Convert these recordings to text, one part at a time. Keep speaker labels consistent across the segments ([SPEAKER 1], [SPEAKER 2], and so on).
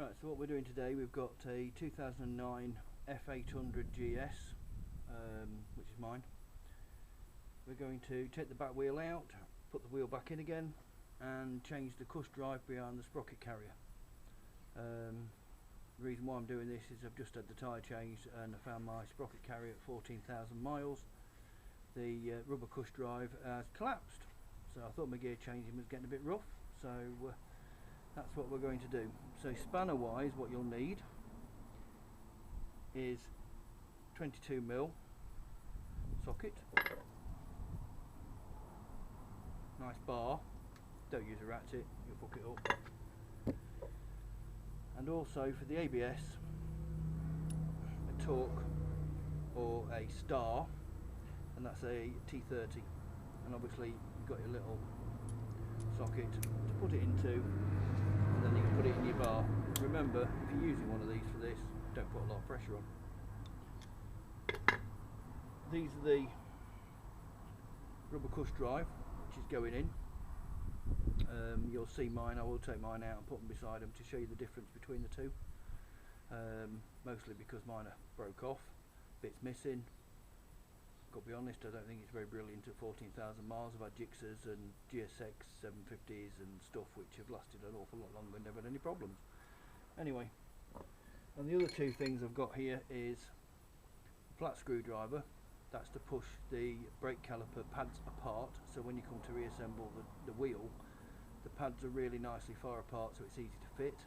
[SPEAKER 1] Right, so what we're doing today, we've got a 2009 f800gs, which is mine. We're going to take the back wheel out, put the wheel back in again, and change the Cush drive behind the sprocket carrier. The reason why I'm doing this is I've just had the tyre changed and I found my sprocket carrier at 14,000 miles. The rubber Cush drive has collapsed, so I thought my gear changing was getting a bit rough, so that's what we're going to do. So spanner wise, what you'll need is 22mm socket, nice bar, don't use a ratchet, you'll fuck it up, and also for the ABS a torque or a star, and that's a T30, and obviously you've got your little socket to put it into, and then you can put it in your bar. Remember, if you're using one of these for this, don't put a lot of pressure on. These are the rubber Cush drive which is going in. You'll see mine, I will take mine out and put them beside them to show you the difference between the two, mostly because mine are broke off, bits missing. Got to be honest, I don't think it's very brilliant at 14,000 miles. I've had Gixxers and GSX 750s and stuff which have lasted an awful lot longer and never had any problems. Anyway, and the other two things I've got here is a flat screwdriver. That's to push the brake caliper pads apart, so when you come to reassemble the wheel, the pads are really nicely far apart so it's easy to fit.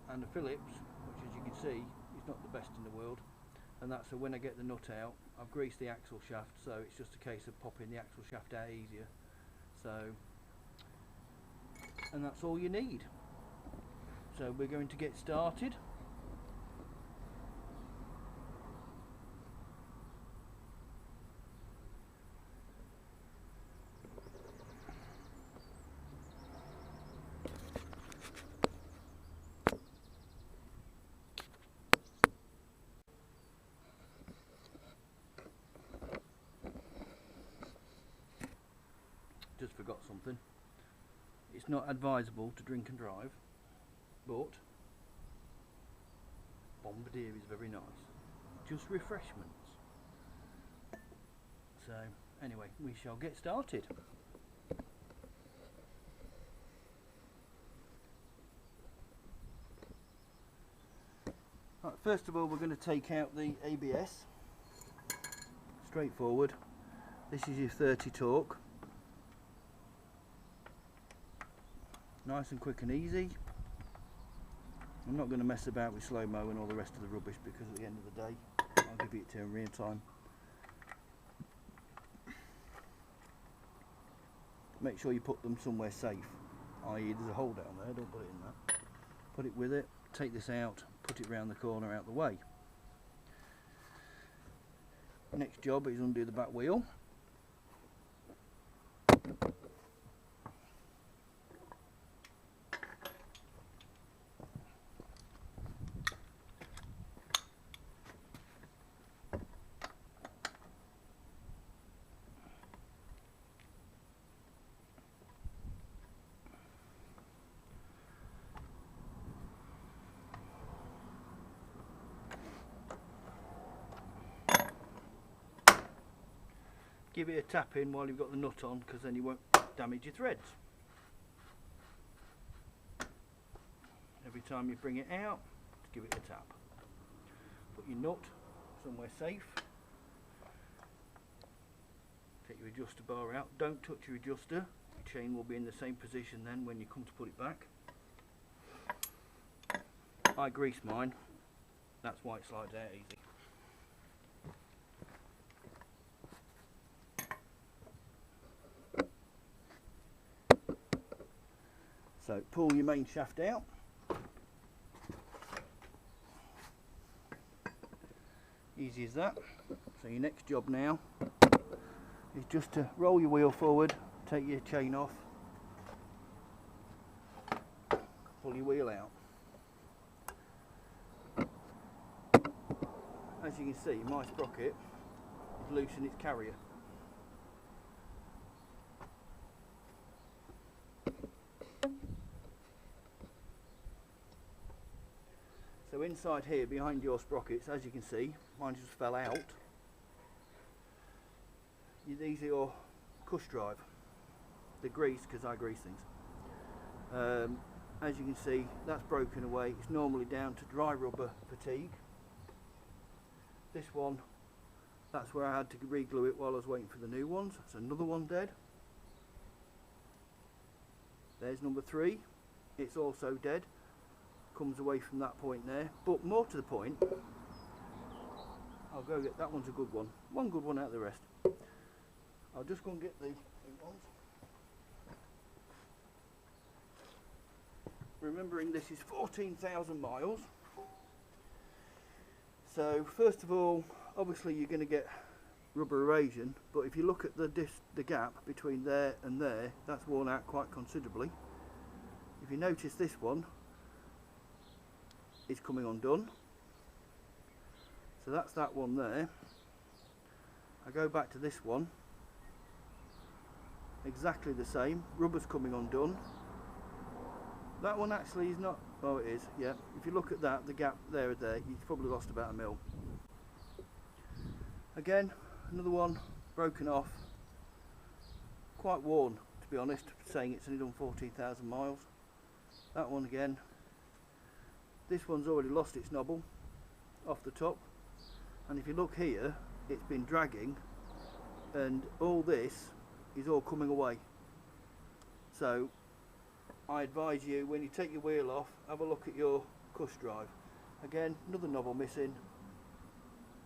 [SPEAKER 1] And a Phillips, which as you can see is not the best in the world, and that's so when I get the nut out, I've greased the axle shaft, so it's just a case of popping the axle shaft out easier. So, and that's all you need. So we're going to get started. Just forgot something. It's not advisable to drink and drive, but Bombardier is very nice. Just refreshments. So anyway, we shall get started. Right, first of all, we're going to take out the ABS. Straightforward. This is your 30 torque. Nice and quick and easy. I'm not going to mess about with slow-mo and all the rest of the rubbish, because at the end of the day I'll give it to you in real time. Make sure you put them somewhere safe, i.e. there's a hole down there, don't put it in that. Put it with it, take this out, put it round the corner out the way. Next job is undo the back wheel. Give it a tap in while you've got the nut on, because then you won't damage your threads. Every time you bring it out, give it a tap. Put your nut somewhere safe. Take your adjuster bar out. Don't touch your adjuster. Your chain will be in the same position then when you come to put it back. I grease mine. That's why it slides out easy. So pull your main shaft out. Easy as that. So your next job now is just to roll your wheel forward, take your chain off, pull your wheel out. As you can see, my sprocket is loose in its carrier. inside here behind your sprockets, as you can see, mine just fell out. These are your Cush drive. They're greased because I grease things. As you can see, that's broken away. It's normally down to dry rubber fatigue. This one, that's where I had to re-glue it while I was waiting for the new ones. That's another one dead. There's number 3. It's also dead. Comes away from that point there. But more to the point, I'll go get that one's a good one. One good one out of the rest. I'll just go and get the ones. Remembering this is 14,000 miles. So first of all, obviously you're going to get rubber abrasion, but if you look at the gap between there and there, that's worn out quite considerably. If you notice, this one is coming undone. So that's that one there. I go back to this one, exactly the same, rubber's coming undone. That one actually is not, oh it is, yeah. If you look at that, the gap there, you've probably lost about 1 mil. Again, another one broken off, quite worn to be honest, saying it's only done 14,000 miles. That one again, this one's already lost its knobble off the top, and if you look here, it's been dragging, and all this is all coming away. So I advise you, when you take your wheel off, have a look at your Cush drive. Again, another knobble missing.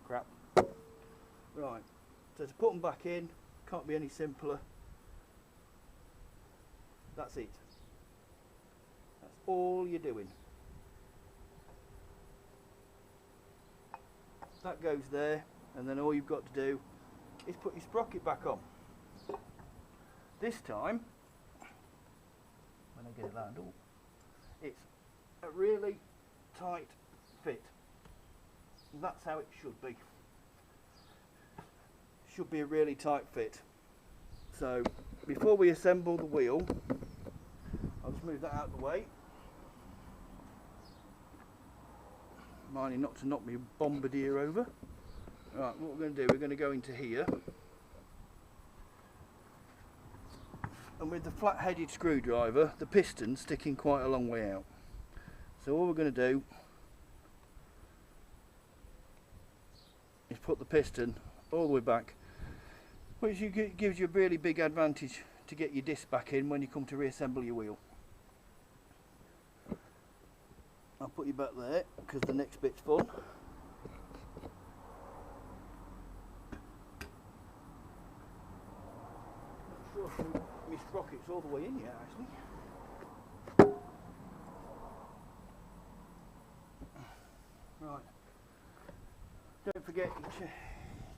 [SPEAKER 1] Crap. Right, so to put them back in, can't be any simpler. That's it. That's all you're doing. That goes there, and then all you've got to do is put your sprocket back on. This time, when I get it lined up, it's a really tight fit. That's how it should be. Should be a really tight fit. So before we assemble the wheel, I'll just move that out of the way. Minding not to knock me bombardier over. Right, what we're going to do, we're going to go into here. And with the flat-headed screwdriver, the piston's sticking quite a long way out. So all we're going to do is put the piston all the way back, which gives you a really big advantage to get your disc back in when you come to reassemble your wheel. I'll put you back there because the next bit's fun. Not sure if my sprocket's all the way in yet actually. Right. Don't forget,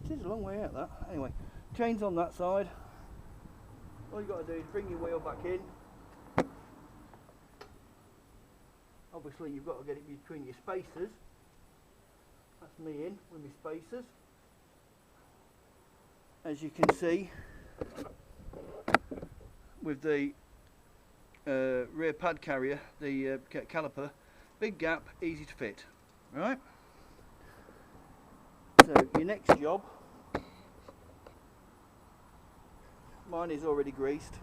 [SPEAKER 1] it is a long way out that. Anyway, chains on that side. All you've got to do is bring your wheel back in. Obviously you've got to get it between your spacers. That's me in with my spacers. As you can see, with the rear pad carrier, the caliper, big gap, easy to fit. Right? So your next job, mine is already greased.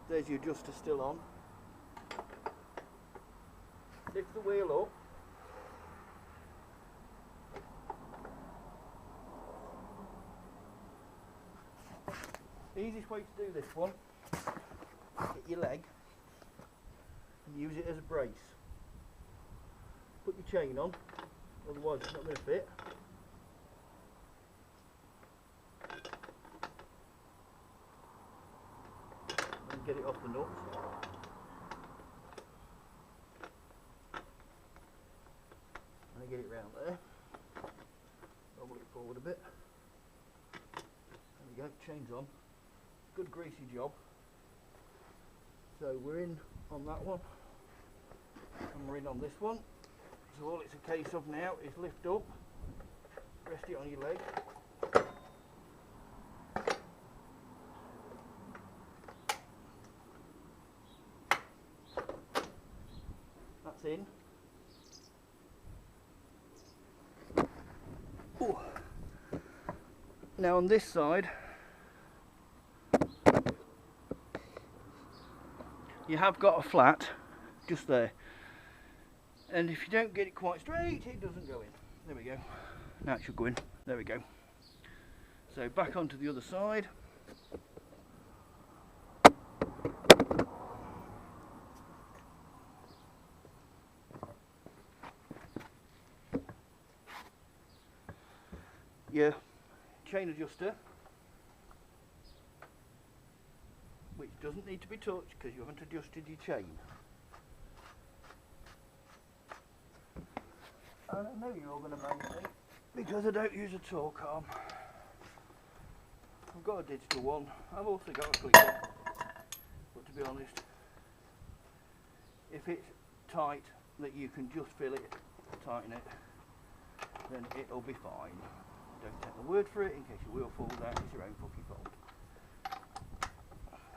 [SPEAKER 1] There's your adjuster still on. Lift the wheel up. Easiest way to do this one, get your leg and use it as a brace. Put your chain on, otherwise it's not going to fit. And get it off the nuts. And get it round there. Roll it forward a bit. There we go, chains on. Good greasy job. So we're in on that one, and we're in on this one. So all it's a case of now is lift up, rest it on your leg. That's in. Now on this side, you have got a flat just there, and if you don't get it quite straight, it doesn't go in. There we go. Now it should go in. There we go. So back onto the other side. Your chain adjuster, which doesn't need to be touched because you haven't adjusted your chain. And I know you're all going to bang me because I don't use a torque arm. I've got a digital one, I've also got a clicker, but to be honest, if it's tight that you can just feel it, tighten it, then it'll be fine. Don't take my word for it, in case your wheel falls out, it's your own fucking fault.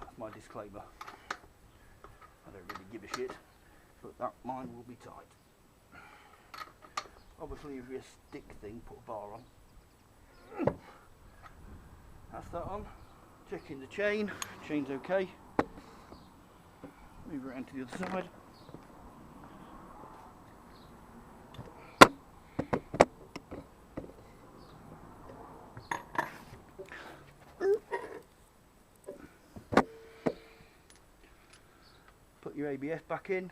[SPEAKER 1] That's my disclaimer. I don't really give a shit, but that mine will be tight. Obviously if you're a stick thing, put a bar on. That's that on. Checking the chain, chain's okay. Move around to the other side. Put your ABS back in.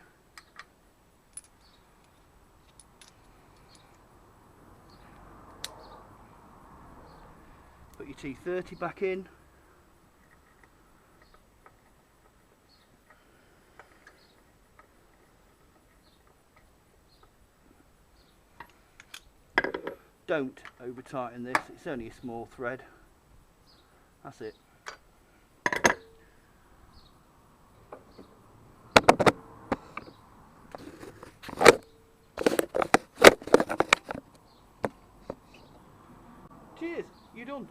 [SPEAKER 1] Put your T30 back in. Don't over tighten this, it's only a small thread. That's it. Cheers, you're done.